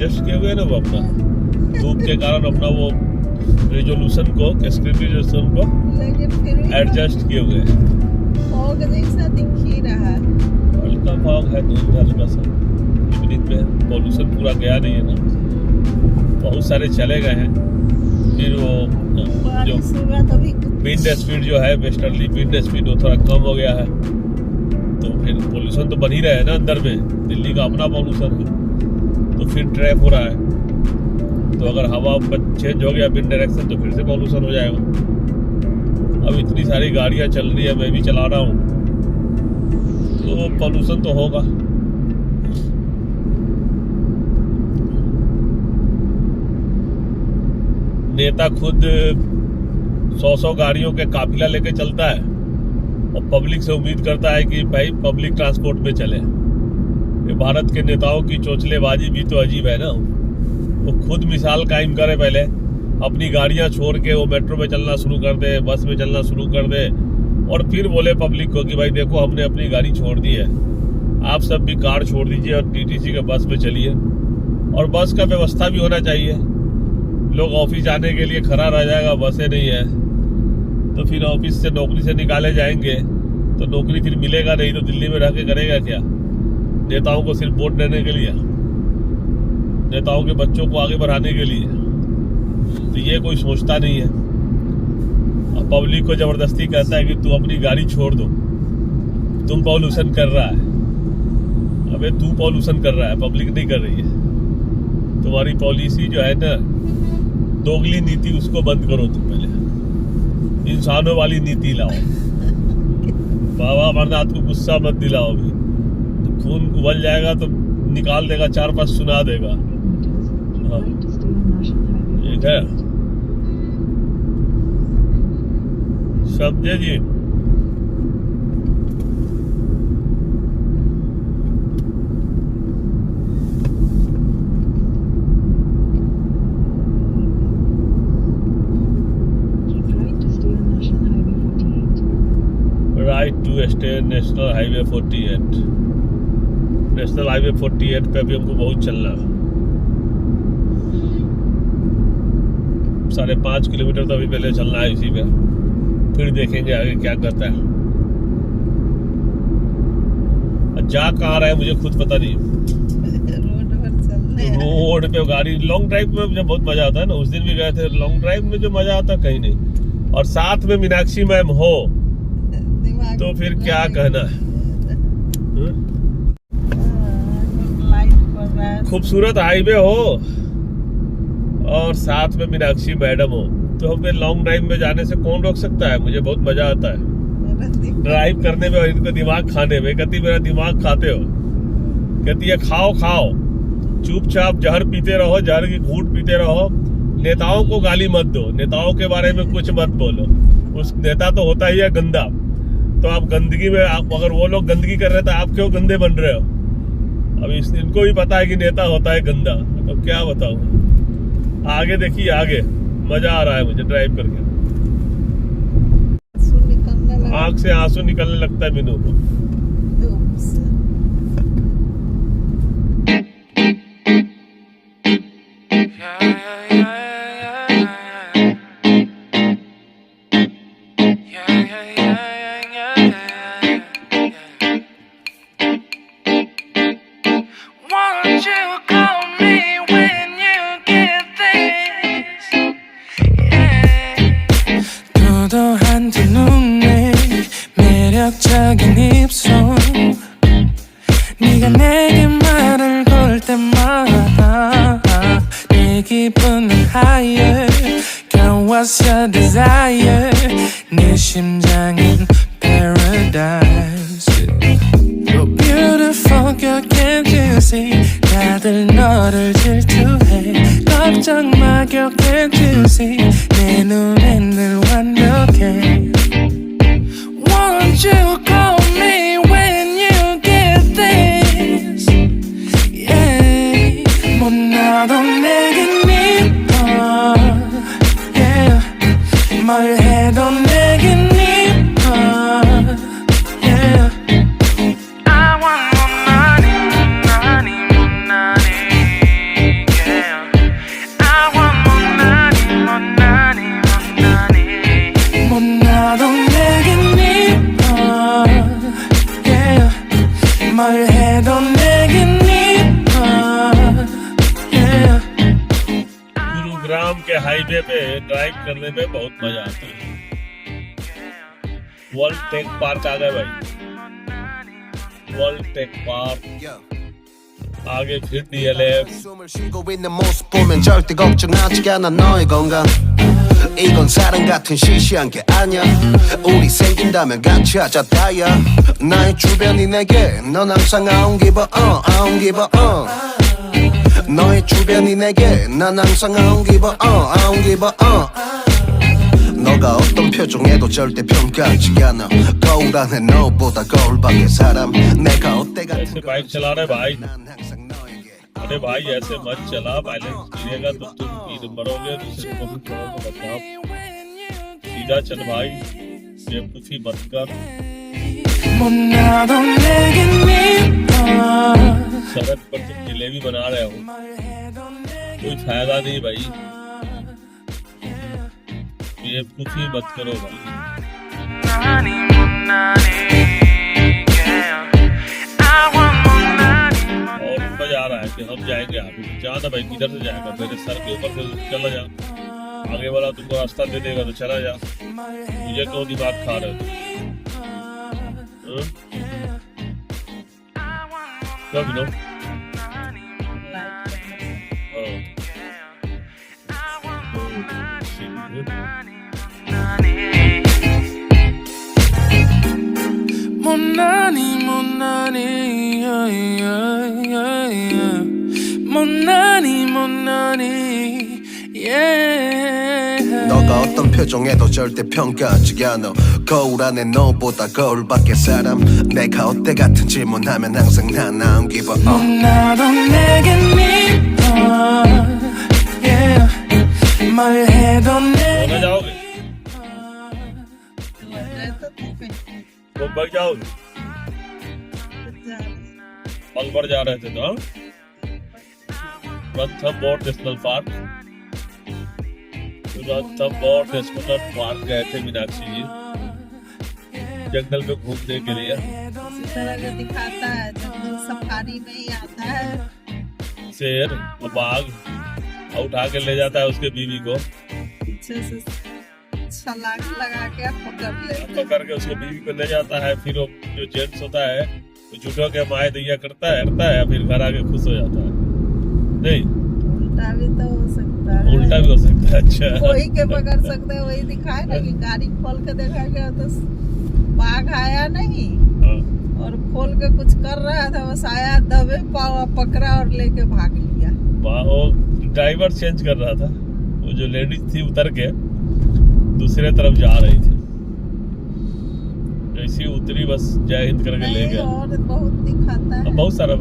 Adjust किए हुए ना वो अपना धूप के कारण अपना वो रेजोल्यूशन को स्क्रीन रेजोल्यूशन को एडजस्ट किए हुए हैं। फॉग जैसा दिख ही रहा है। हल्का फॉग है, धूप है हल्का सा। इवनिंग में पॉल्यूशन पूरा गया नहीं है ना, बहुत सारे चले गए हैं। फिर वो जो विंड स्पीड जो है वेस्टर्ली विंड स्पीड वो थोड़ा कम हो गया है, तो फिर पॉल्यूशन तो बन ही रहा है ना अंदर में। दिल्ली का अपना पॉल्यूशन है, तो फिर ट्रैप हो रहा है। तो अगर हवा चेंज हो गया विंड डायरेक्शन तो फिर से पॉल्यूशन हो जाएगा। अब इतनी सारी गाड़ियां चल रही है, मैं भी चला रहा हूँ, तो पॉल्यूशन तो होगा। नेता खुद 100 गाड़ियों के काफिला लेके चलता है और पब्लिक से उम्मीद करता है कि भाई पब्लिक ट्रांसपोर्ट में चले। ये भारत के नेताओं की चोचलेबाजी भी तो अजीब है ना। वो खुद मिसाल कायम करे, पहले अपनी गाड़ियां छोड़ के वो मेट्रो में चलना शुरू कर दे, बस में चलना शुरू कर दे, और फिर बोले पब्लिक को कि भाई देखो हमने अपनी गाड़ी छोड़ दी है, आप सब भी कार छोड़ दीजिए और टीटीसी के बस में चलिए। और बस का व्यवस्था भी होना चाहिए, लोग ऑफिस जाने के लिए खड़ा रह जाएगा, बसें नहीं है तो फिर ऑफिस से नौकरी से निकाले जाएंगे तो नौकरी फिर मिलेगा नहीं, तो दिल्ली में रह के करेगा क्या? नेताओं को सिर्फ वोट देने के लिए, नेताओं के बच्चों को आगे बढ़ाने के लिए, तो ये कोई सोचता नहीं है। अब पब्लिक को जबरदस्ती कहता है कि तू अपनी गाड़ी छोड़ दो, तुम पॉल्यूशन कर रहा है। अबे तू पॉल्यूशन कर रहा है, पब्लिक नहीं कर रही है। तुम्हारी पॉलिसी जो है ना, दोगली नीति, उसको बंद करो तुम पहले, इंसानों वाली नीति लाओ। बाबा अमरनाथ को गुस्सा मत दिलाओ, अभी तो खून उबल जाएगा तो निकाल देगा, 4-5 सुना देगा। ठीक है, समझे जी? Right to stay national highway 48। National highway 48 पे भी हमको बहुत चलना है। 5.5 किलोमीटर तो अभी पहले चलना है इसी पे, फिर देखेंगे आगे क्या करता है। जा कहाँ रहा है मुझे खुद पता नहीं। रोड पे गाड़ी, लॉन्ग ड्राइव में मुझे बहुत मजा आता है ना। उस दिन भी गए थे, लॉन्ग ड्राइव में जो मजा आता कहीं नहीं। और साथ में मीनाक्षी मैम हो तो फिर क्या कहना है। खूबसूरत हाईवे हो और साथ में मीनाक्षी मैडम हो तो हमें लॉन्ग ड्राइव में जाने से कौन रोक सकता है? मुझे बहुत मजा आता है ड्राइव करने में और इनको दिमाग खाने में। कहती मेरा दिमाग खाते हो, कहती है खाओ खाओ, चुपचाप जहर पीते रहो, जहर की घूंट पीते रहो, नेताओं को गाली मत दो, नेताओं के बारे में कुछ मत बोलो। उस नेता तो होता ही है गंदा, तो आप गंदगी में, आप अगर वो लोग गंदगी कर रहे तो आप क्यों गंदे बन रहे हो? अब इनको भी पता है कि नेता होता है गंदा, तो क्या बताऊं। आगे देखिए, आगे मजा आ रहा है मुझे ड्राइव करके। आंख से आंसू निकलने लगता है मीनू को। 매력적인 입술 네가 내게 말을 걸 때마다 내 기분은 higher Girl what's your desire 네 심장은 paradise You're beautiful girl can't you see 다들 너를 질투해 걱정 마 girl can't you see 내 눈엔 늘 완벽해 Won't you call me when you get this? Yeah, 뭐 나도 내겐 이뻐. Yeah, 뭘 해도 내겐 이뻐. Yeah, I want more money, money, money. Yeah, के highway पे drive करने में बहुत मजा आता है। World tech park आ गए भाई, वर्ल्ड टेक पार्क, आगे फिर DLF। 숨을 쉬고 있는 모습 보면 절대 걱정하지 않아 너의 건강 이건 사랑 같은 시시한 게 아니야 우리 생긴다면 같이 하자 다야 나의 주변이 내게 넌 항상 I don't give a I don't give a 너의 주변이 내게 난 항상 I don't give a I don't give a 너가 어떤 표정에도 절대 평가하지 않아 거울 안에 너보다 거울 밖의 사람 내가 어때 같은 ऐसे बाइक चला रहे भाई, 난 항상 너에게 अरे भाई ऐसे मत चला, बैलेंस गिरेगा तो तुम कीड़ मरोगे, दूसरे को भी थोड़ा सा बचाओ। सीधा चल भाई, बेवकूफी मत कर, 못나도 내겐 미워 सड़क पर तुम जिलेबी बना रहे हो, कोई फायदा नहीं भाई, बेवकूफी मत करो भाई। और मजा आ रहा है कि हम जाएंगे आगे, जाना भाई किधर से जाएगा, मेरे सर के ऊपर से चला जा, आगे वाला तुमको रास्ता दे देगा तो चला जा, मुझे क्यों दिमाग खा रहे हो? क्या बिनो? 못나니 yeah 너가 어떤 표정에도 절대 평가하지 않아 거울 안에 너보다 거울 밖의 사람 내가 어때 같은 질문하면 항상 난 I don't give a 못나도 내겐 미워 yeah 뭘 해도 सोने 내겐 जाओगे? मुंबई जाओगे? पलवल जा रहे थे तो हाँ? Ranthambore national park, Ranthambore national park गए थे मीनाक्षी जी, जंगल में घूमने के लिए। इसी तरह का दिखाता है, जंगल सफारी में ही आता है। शेर और बाघ और उठा के ले जाता है उसके बीवी को, पीछे से छलांग लगा के पकड़ लेते हैं। पकड़ के उसके बीवी को ले जाता है, फिर वो जो जेंट्स होता है वो झूठों के माए दैया करता है, फिर घर आके खुश हो जाता है। नहीं, उल्टा भी तो हो सकता है, उल्टा भी हो सकता है। अच्छा, वही के पकड़ सकते हैं, वही दिखाए ना कि गाड़ी खोल के देखा गया तो बाघ आया नहीं हाँ। और खोल के कुछ कर रहा था, बस आया दबे पावा पकड़ा और लेके भाग लिया। वो ड्राइवर चेंज कर रहा था, वो जो लेडीज थी उतर के दूसरे तरफ जा रही थी, जैसी उतरी बस जय हिंद करके ले नहीं, गया। और बहुत दिखाता है बहुत सारा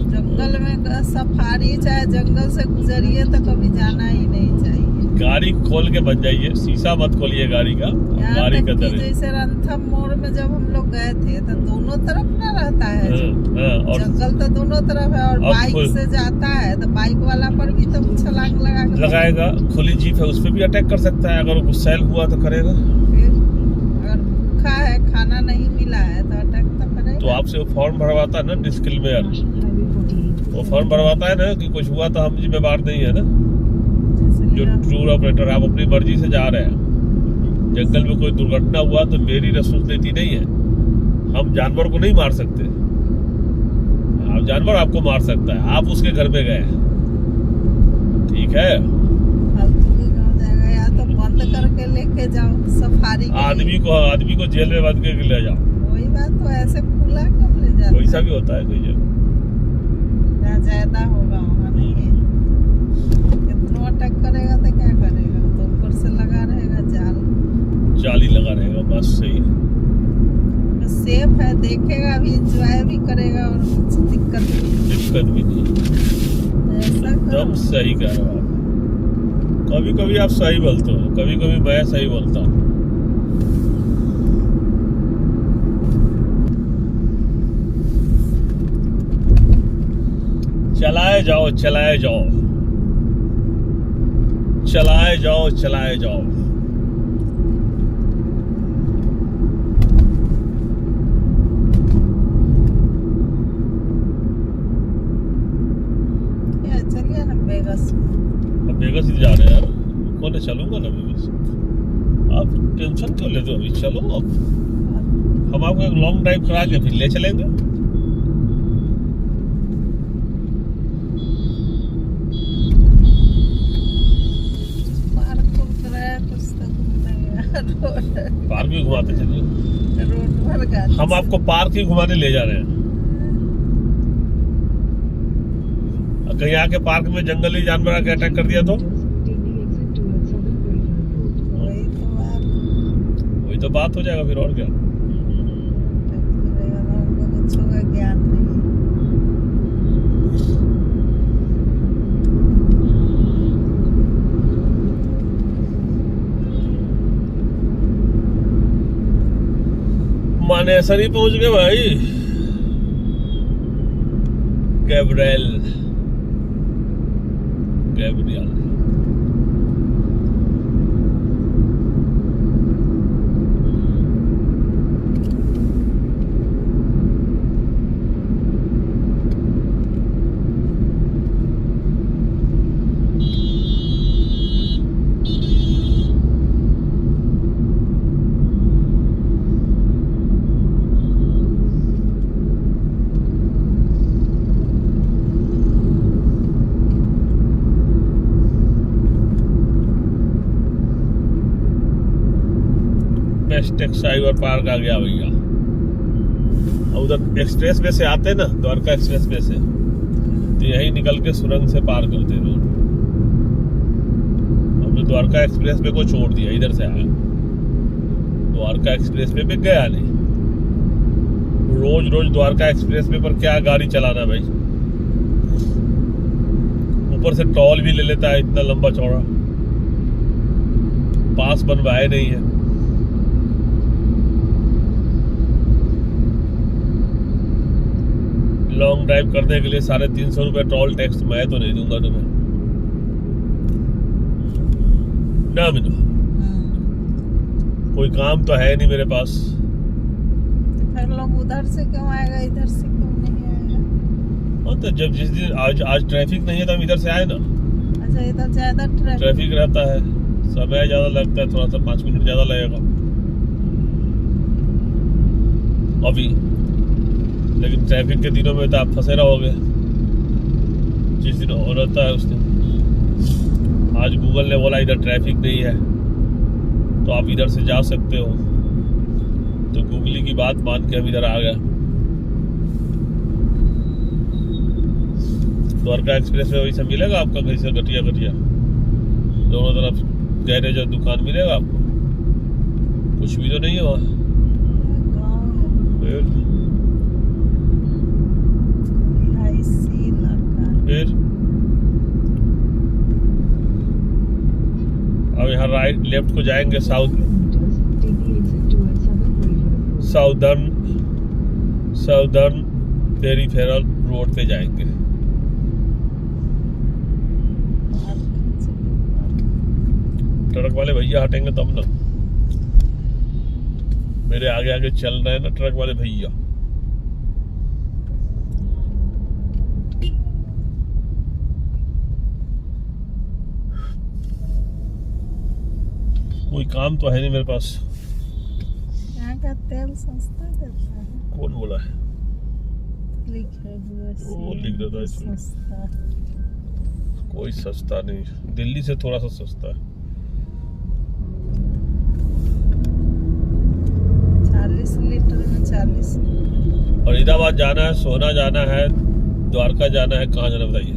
जंगल में सफारी, चाहे जंगल से गुजरिए तो कभी जाना ही नहीं चाहिए। गाड़ी खोल के बच जाइए, शीशा मत खोलिए गाड़ी का, यहाँ गाड़ी तक का कि दर जैसे रणथंभौर में जब हम लोग गए थे तो दोनों तरफ ना रहता है, और जंगल तो दोनों तरफ है, और बाइक से जाता है तो बाइक वाला पर भी तो छलांग लगा के लगाएगा, खुली जीप है उस पर भी अटैक कर सकता है, अगर गुस्सैल हुआ तो करेगा। फिर अगर भूखा है, खाना नहीं मिला है तो अटैक तो करेगा। तो आपसे वो फॉर्म भरवाता है ना डिस्क्लेमर, वो फॉर्म भरवाता है ना कि कुछ हुआ तो हम जिम्मेवार नहीं है ना। जो टूर ऑपरेटर, आप अपनी मर्जी से जा रहे हैं, जंगल में कोई दुर्घटना हुआ तो मेरी रिस्पॉन्सिबिलिटी नहीं है, हम जानवर को नहीं मार सकते, आप जानवर आपको मार सकता है, आप उसके घर में गए, ठीक है। फालतू के गाँव जाएगा, या तो बंद करके लेके जाओ सफारी के लिए। आदमी को जेल में बंद करके ले जाओ, वही बात, तो ऐसे खुला कब ले जाते? वैसा भी होता है कोई जगह। जहाँ ज्यादा होगा वहाँ नहीं है, कितना अटैक करेगा तो क्या करेगा, तो ऊपर से लगा रहेगा जाली लगा रहेगा, बस सही। सेफ है, देखेगा भी, एंजॉय भी करेगा और कुछ दिक्कत भी नहीं, ऐसा एकदम करो। सही कह रहे हो आप। कभी कभी आप सही बोलते हो, कभी कभी मैं सही बोलता हूँ। चलाए जाओ, चलाए जाओ, चलाए जाओ, चलाए जाओ। चलिए ना वेगस। अब वेगस ही जा रहे हैं यार, कौन चलूंगा ना वेगस। आप टेंशन क्यों लेते हो, अभी चलो अब, हम आपको एक लॉन्ग ड्राइव करा के फिर ले चलेंगे। पार्क कराया कुछ तो घूमने पार्क भी घुमाते चलिए, रोड पर गाड़ी हम आपको पार्क ही घुमाने ले जा रहे हैं। कहीं आके पार्क में जंगली जानवर आके अटैक कर दिया तो वही तो बात हो जाएगा फिर, और क्या। बच्चों का ज्ञान नहीं। मानेसर ही पहुंच गए भाई। गैब्रियल बेस्ट साइबर पार्क आ गया भैया। उधर एक्सप्रेस वे से आते ना, द्वारका एक्सप्रेस वे से, तो यही निकल के सुरंग से पार करते रोड। हमने द्वारका एक्सप्रेस वे को छोड़ दिया, इधर से आया, द्वारका एक्सप्रेस वे पे गया नहीं। रोज रोज द्वारका एक्सप्रेस वे पर क्या गाड़ी चलाना भाई, ऊपर से टोल भी ले लेता है इतना लंबा चौड़ा, पास बनवाए नहीं है। लॉन्ग ड्राइव करने के लिए 350 रुपये टोल टैक्स मैं तो नहीं दूंगा तुम्हें ना मिलो। कोई काम तो है नहीं मेरे पास। तो फिर लोग उधर से क्यों आएगा, इधर से क्यों नहीं आएगा? तो जब जिस दिन आज ट्रैफिक नहीं है तो हम इधर से आए ना। अच्छा, इधर ज्यादा ट्रैफिक रहता है, समय ज्यादा लगता है, थोड़ा सा 5 मिनट ज्यादा लगेगा अभी, लेकिन ट्रैफिक के दिनों में तो आप फंसे रहोगे। जिस दिन हो रहता है उस दिन, आज गूगल ने बोला इधर ट्रैफिक नहीं है तो आप इधर से जा सकते हो, तो गूगली की बात मान के हम इधर आ गए। द्वारका एक्सप्रेस में वैसे मिलेगा आपका, कैसे घटिया दोनों तरफ गैरेज और दुकान मिलेगा आपको, कुछ भी तो नहीं है वहाँ। फिर अब यहाँ राइट लेफ्ट को जाएंगे, साउदर्न पेरीफेरल रोड पे जाएंगे। ट्रक वाले भैया हटेंगे तब ना, मेरे आगे आगे चल रहे हैं ना ट्रक वाले भैया। कोई काम तो है नहीं मेरे पास। यहाँ का तेल सस्ता देता है। कौन बोला है? लिखे हुए वो लिख देता है इसमें। सस्ता कोई सस्ता नहीं, दिल्ली से थोड़ा सा सस्ता है। 40 लीटर में 40। फरीदाबाद जाना है, सोना जाना है, द्वारका जाना है, कहाँ जाना बताइए?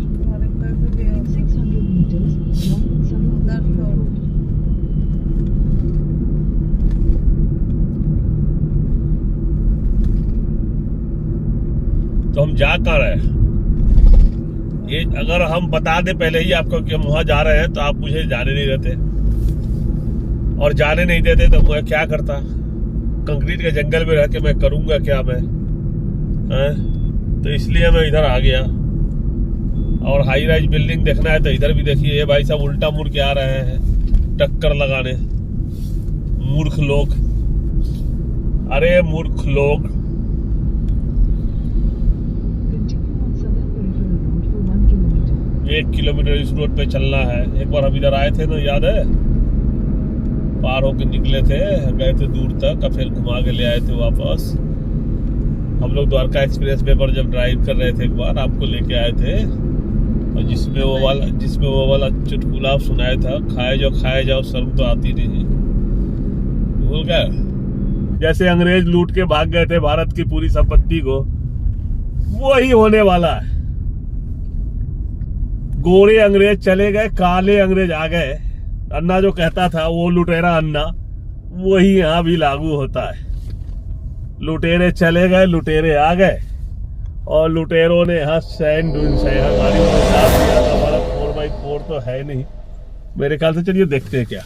तो हम जा कहाँ रहे हैं? ये अगर हम बता दे पहले ही आपको कि हम वहां जा रहे हैं तो आप मुझे जाने नहीं देते, और जाने नहीं देते तो मैं क्या करता? कंक्रीट के जंगल में रह के मैं करूंगा क्या मैं? तो इसलिए मैं इधर आ गया। और हाई राइज बिल्डिंग देखना है तो इधर भी देखिए, ये भाई साहब उल्टा मुड़ के आ रहे हैं टक्कर लगाने। मूर्ख लोग, अरे मूर्ख लोग। 1 किलोमीटर इस रोड पे चलना है। एक बार हम इधर आए थे ना, याद है, पार होके निकले थे, गए थे दूर तक, फिर घुमा के ले आए थे वापस। हम लोग द्वारका एक्सप्रेस वे पर जब ड्राइव कर रहे थे एक बार, आपको लेके आए थे, और जिसमें वो वाला चुटकुला सुनाया था, खाए जाओ शर्म तो आती नहीं। भूल गए? जैसे अंग्रेज लूट के भाग गए थे भारत की पूरी संपत्ति को, वही होने वाला है। गोरे अंग्रेज चले गए, काले अंग्रेज आ गए। अन्ना जो कहता था, वो लुटेरा अन्ना, वही यहां भी लागू होता है। लुटेरे चले गए, लुटेरे आ गए, और लुटेरों ने यहाँ सैंड गाड़ी में साथ दिया था। हमारा 4x4 तो है नहीं मेरे ख्याल से। चलिए देखते हैं क्या।